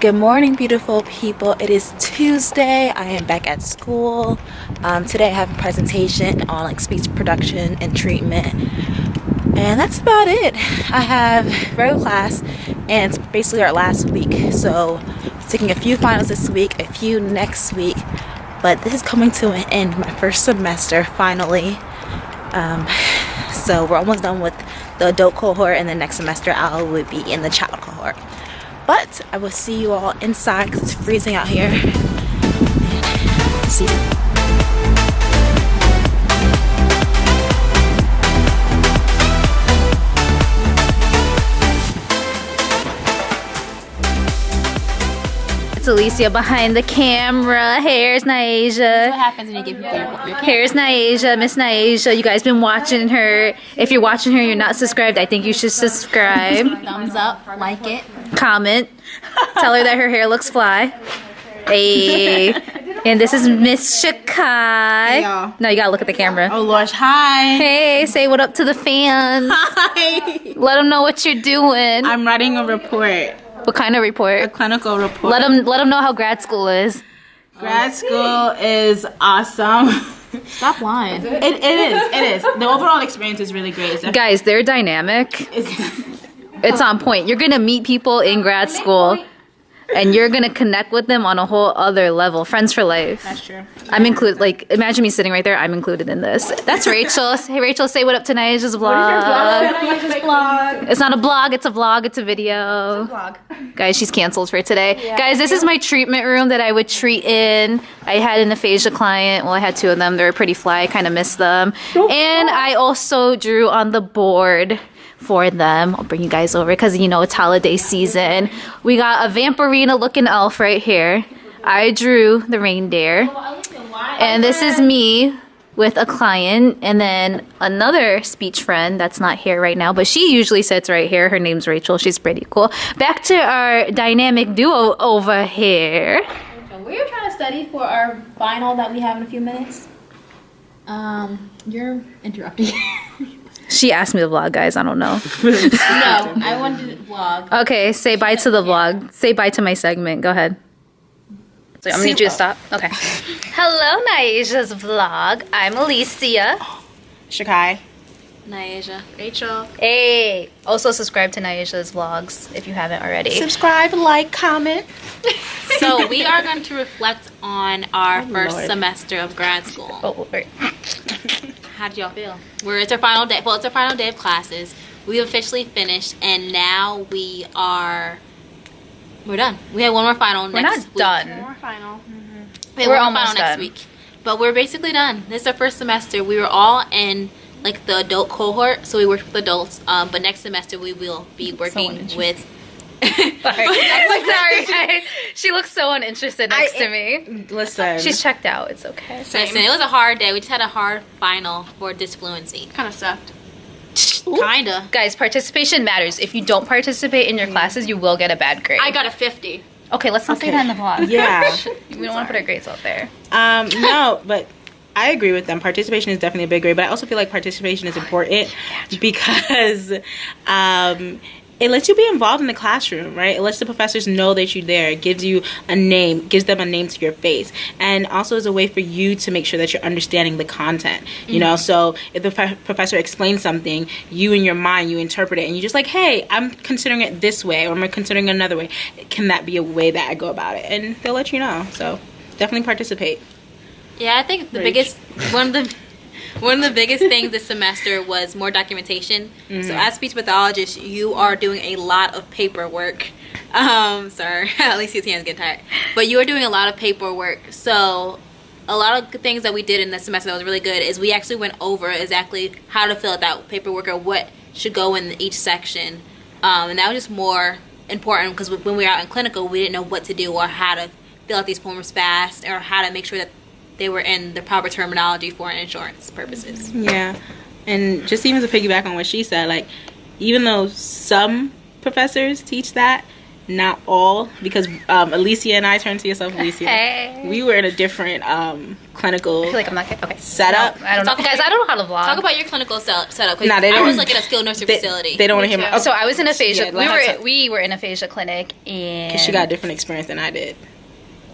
Good morning, beautiful people. It is Tuesday. I am back at school. Today I have a presentation on like speech production and treatment, and that's about it. I have regular class and it's basically our last week, so taking a few finals this week, a few next week, but this is coming to an end, my first semester finally. So we're almost done with the adult cohort, and the next semester I will be in the child cohort. But I will see you all inside because it's freezing out here. See you. It's Alicia behind the camera. Here's Naija. What happens when you give people your camera? Here's Naija, Miss Naija. You guys been watching her. If you're watching her, you're not subscribed, I think you should subscribe. Thumbs up, like it. Comment. Tell her that her hair looks fly. Hey. And this is Miss Shakai. Hey, y'all. No, you gotta look at the camera. Oh, Lord. Hi. Hey, say what up to the fans. Hi. Let them know what you're doing. I'm writing a report. What kind of A report? clinical report. Let them know how grad school is. Grad school is awesome. Stop lying. It is. The overall experience is really great. It's Guys, they're dynamic. It's on point. You're gonna meet people in grad school and you're gonna connect with them on a whole other level. Friends for life. That's true. I'm included. Like, imagine me sitting right there. I'm included in this. That's Rachel. Hey, Rachel, say what up to Naija's vlog. It's not a blog. It's a vlog. It's a video. Guys, she's canceled for today. Guys, this is my treatment room that I would treat in. I had an aphasia client. Well, I had two of them. They were pretty fly. I kind of missed them. And I also drew on the board for them. I'll bring you guys over because, you know, it's holiday season. We got a Vampirina looking elf right here. I drew the reindeer. And this is me with a client, and then another speech friend that's not here right now, but she usually sits right here. Her name's Rachel. She's pretty cool. Back to our dynamic duo over here. We're trying to study for our final that we have in a few minutes. You're interrupting. She asked me to vlog, guys. I don't know. No, I wanted to vlog. Okay, say bye to the vlog. Say bye to my segment. Go ahead. So I'm gonna need you to stop. Okay. Hello, Naija's vlog. I'm Alicia. Shakai. Naija. Rachel. Hey. Also subscribe to Naija's vlogs if you haven't already. Subscribe, like, comment. So we are going to reflect on our first Lord. semester of grad school. Oh, wait. How did y'all feel? It's our final day. Well, it's our final day of classes. We officially finished, and now we're done. We have one more final We're next not week. done. More final. We're We're almost final next done. week. But we're basically done. This is our first semester. We were all in like the adult cohort, so we worked with adults. But next semester we will be working with. Sorry. She looks so uninterested next to me. Listen. She's checked out. It's okay. Listen, it was a hard day. We just had a hard final for disfluency. kind of sucked. Kinda. Guys, participation matters. If you don't participate in your classes, you will get a bad grade. I got a 50. Okay, let's not say that in the vlog. Yeah. We don't want to put our grades out there. No, but I agree with them. Participation is definitely a big grade, but I also feel like participation is important because it lets you be involved in the classroom, right? It lets the professors know that you're there. It gives you a name, gives them a name to your face, and also is a way for you to make sure that you're understanding the content, you know? So if the professor explains something, you in your mind, you interpret it, and you're just like, hey, I'm considering it this way, or I'm considering another way. Can that be a way that I go about it? And they'll let you know. So definitely participate. Yeah, I think the biggest one of the biggest things this semester was more documentation. So as speech pathologists, you are doing a lot of paperwork. Sorry, at least his hands get tired. But you are doing a lot of paperwork. So a lot of things that we did in this semester that was really good is we actually went over exactly how to fill out that paperwork or what should go in each section. And that was just more important because when we were out in clinical, we didn't know what to do or how to fill out these forms fast or how to make sure that they were in the proper terminology for insurance purposes. Yeah. And just even to piggyback on what she said, like, even though some professors teach that, not all, because Alicia and I, turn to yourself, Alicia. Hey. We were in a different clinical I feel like I'm not getting, okay. setup. No, I don't know. Guys, I don't know how to vlog. Talk about your clinical setup. Nah, they I don't- was like in a skilled nursing facility. They don't want to hear my. So I was in aphasia. Yeah, let her talk. We were in aphasia clinic, and She got a different experience than I did.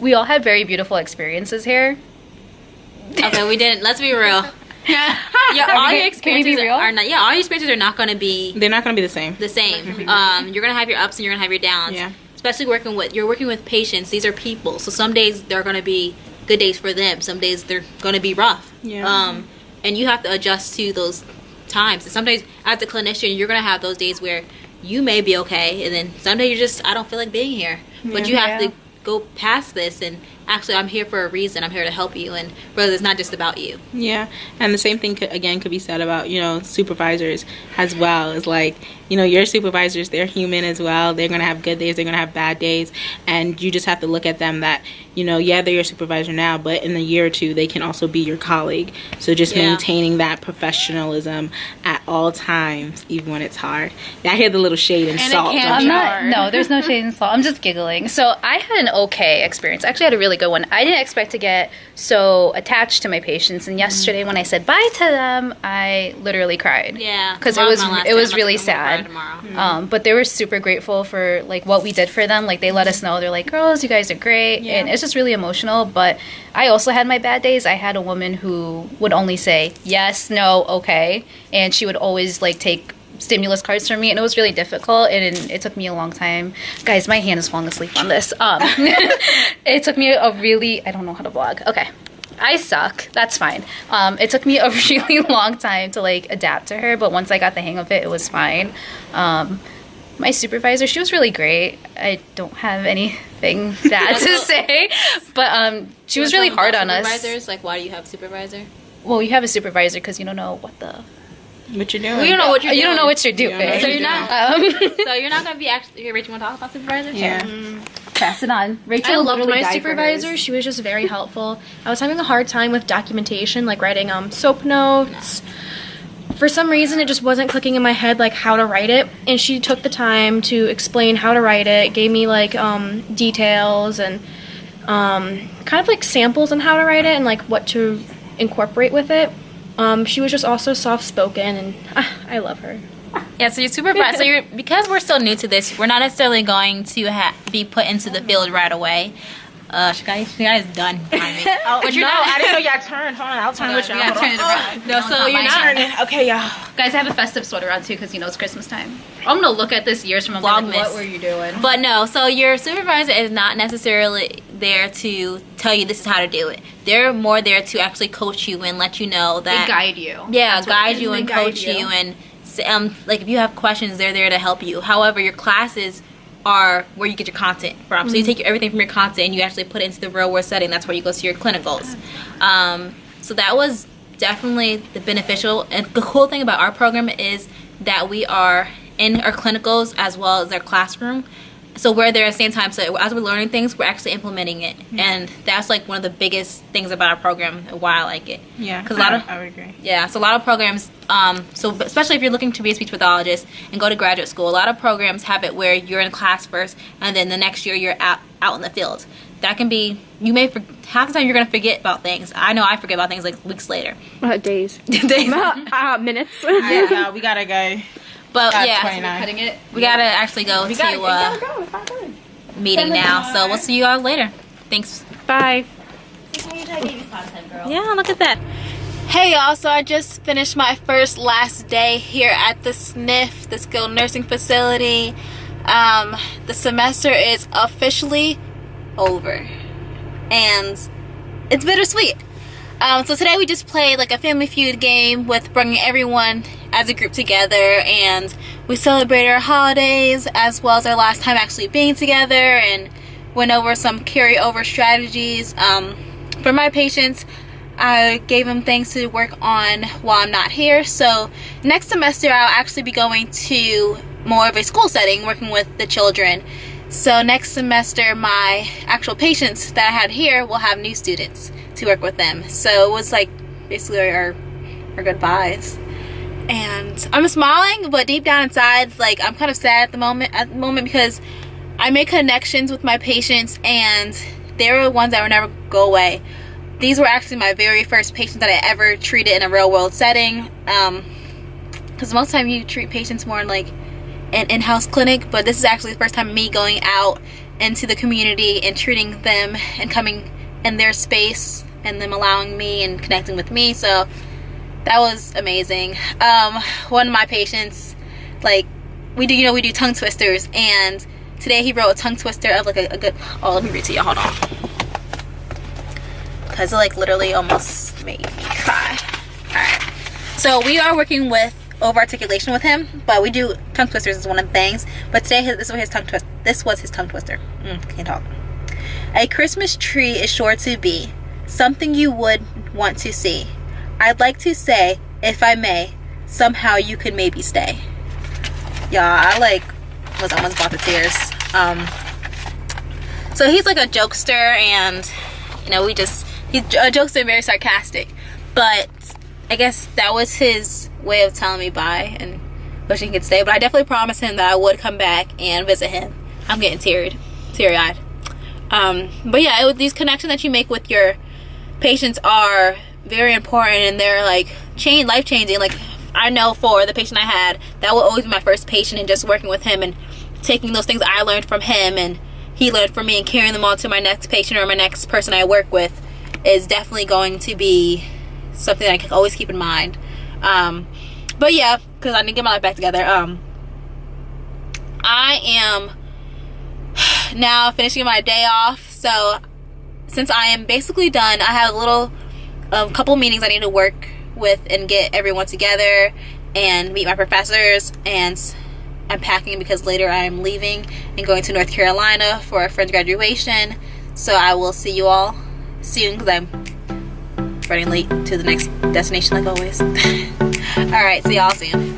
we all had very beautiful experiences here. Okay, we didn't. Let's be real. Yeah, all your experiences real? are not. Yeah, all your experiences are not going to be They're not going to be the same. the same. You're gonna have your ups and you're gonna have your downs. Yeah. Especially working with patients. These are people. So some days they're gonna be good days for them. Some days they're gonna be rough. Yeah. And you have to adjust to those times. And some days, as a clinician, you're gonna have those days where you may be okay, and then some days you're just, I don't feel like being here. But you have to go past this and actually, I'm here for a reason. I'm here to help you, and brother, it's not just about you. Yeah, and the same thing could be said about supervisors as well. It's like your supervisors, they're human as well. They're gonna have good days, they're gonna have bad days, and you just have to look at them that they're your supervisor now, but in a year or two they can also be your colleague. So just maintaining that professionalism at all times, even when it's hard. I hear the little shade and salt. I'm not. No, there's no shade and salt. I'm just giggling. So I had an okay experience. Actually, I had a really good one. I didn't expect to get so attached to my patients, and yesterday when I said bye to them, I literally cried. Yeah, because it was really sad. But they were super grateful for like what we did for them. Like they let us know, they're like, girls, you guys are great, and it's just really emotional. But I also had my bad days. I had a woman who would only say yes, no, okay, and she would always like take stimulus cards from me, and it was really difficult, and it took me a long time. Guys, my hand is falling asleep on this. It took me I don't know how to vlog. Okay, I suck. That's fine. It took me a really long time to like adapt to her, but once I got the hang of it, it was fine. My supervisor, she was really great. I don't have anything bad to say, but she was really hard on us. Supervisors, like, why do you have a supervisor? Well, you have a supervisor because you don't know what you're doing. We don't know what you're doing. You don't know what you're doing. So you're not. So you're not gonna be actually. Here, Rachel, want to talk about supervisors? Yeah. Pass it on. Rachel I loved literally my died for supervisor. hers. She was just very helpful. I was having a hard time with documentation, like writing soap notes. For some reason, it just wasn't clicking in my head, like how to write it. And she took the time to explain how to write it, gave me like details and kind of like samples on how to write it and like what to incorporate with it. She was just also soft-spoken, and I love her. Yeah, so your supervisor, because we're still new to this, we're not necessarily going to be put into the field right away. She got is done behind me. But I didn't know y'all turned. Hold on, I'll turn with y'all. Yeah, turn it around. No, so you're not. Turning. Okay, y'all. Guys, I have a festive sweater on too because it's Christmas time. I'm gonna look at this years from now. Vlogmas. What were you doing? But no, so your supervisor is not necessarily there to tell you this is how to do it. They're more there to actually coach you and let you know that They guide you. Yeah, guide you and They guide coach you. you and like if you have questions, they're there to help you. However, your classes are where you get your content from. So you take everything from your content and you actually put it into the real world setting. That's where you go to your clinicals. So that was definitely the beneficial. And the cool thing about our program is that we are in our clinicals as well as our classroom. So we're there at the same time. So as we're learning things, we're actually implementing it. And that's like one of the biggest things about our program and why I like it. Yeah, because I would agree. Yeah, so a lot of programs, so especially if you're looking to be a speech pathologist and go to graduate school, a lot of programs have it where you're in class first and then the next year you're out in the field. That can be, half the time you're going to forget about things. I know I forget about things like weeks later. Days. Days. Minutes. Yeah, we gotta go. But yeah, 29. Cutting it. we got to actually go to We gotta go. It's not good. meeting now. So we'll see you all later. Thanks. Bye. Yeah, look at that. Hey y'all, so I just finished my last day here at the SNF, the skilled nursing facility. The semester is officially over and it's bittersweet. So today we just played like a Family Feud game with bringing everyone as a group together, and we celebrated our holidays as well as our last time actually being together and went over some carryover strategies. For my patients, I gave them things to work on while I'm not here. So next semester I'll actually be going to more of a school setting working with the children. So next semester my actual patients that I had here will have new students to work with them. So it was like basically our goodbyes. And I'm smiling, but deep down inside, like I'm kind of sad at the moment because I make connections with my patients, and they were the ones that would never go away. These were actually my very first patients that I ever treated in a real world setting. Because most of the time you treat patients more in like an in-house clinic, but this is actually the first time me going out into the community and treating them and coming in their space and them allowing me and connecting with me. So that was amazing. One of my patients, like, we do tongue twisters, and today he wrote a tongue twister of like a good, oh, let me read to you, hold on, because it like literally almost made me cry. All right, so we are working with over articulation with him, but we do tongue twisters is one of the things. But today this was his tongue twister. Can't talk. A Christmas tree is sure to be something you would want to see. I'd like to say, if I may, somehow you could maybe stay. Yeah, I like was almost brought to tears. So he's like a jokester, and you know, he's a jokester, very sarcastic, but I guess that was his way of telling me bye and wishing he could stay. But I definitely promised him that I would come back and visit him. I'm getting teary-eyed. But yeah, these connections that you make with your patients are very important, and they're like life-changing. Like, I know for the patient I had, that will always be my first patient, and just working with him and taking those things I learned from him and he learned from me and carrying them on to my next patient or my next person I work with is definitely going to be something that I can always keep in mind. But yeah, because I need to get my life back together. I am now finishing my day off, so since I am basically done, I have a couple meetings I need to work with and get everyone together and meet my professors, and I'm packing because later I'm leaving and going to North Carolina for a friend's graduation. So I will see you all soon because I'm running late to the next destination like always. Alright, see y'all soon.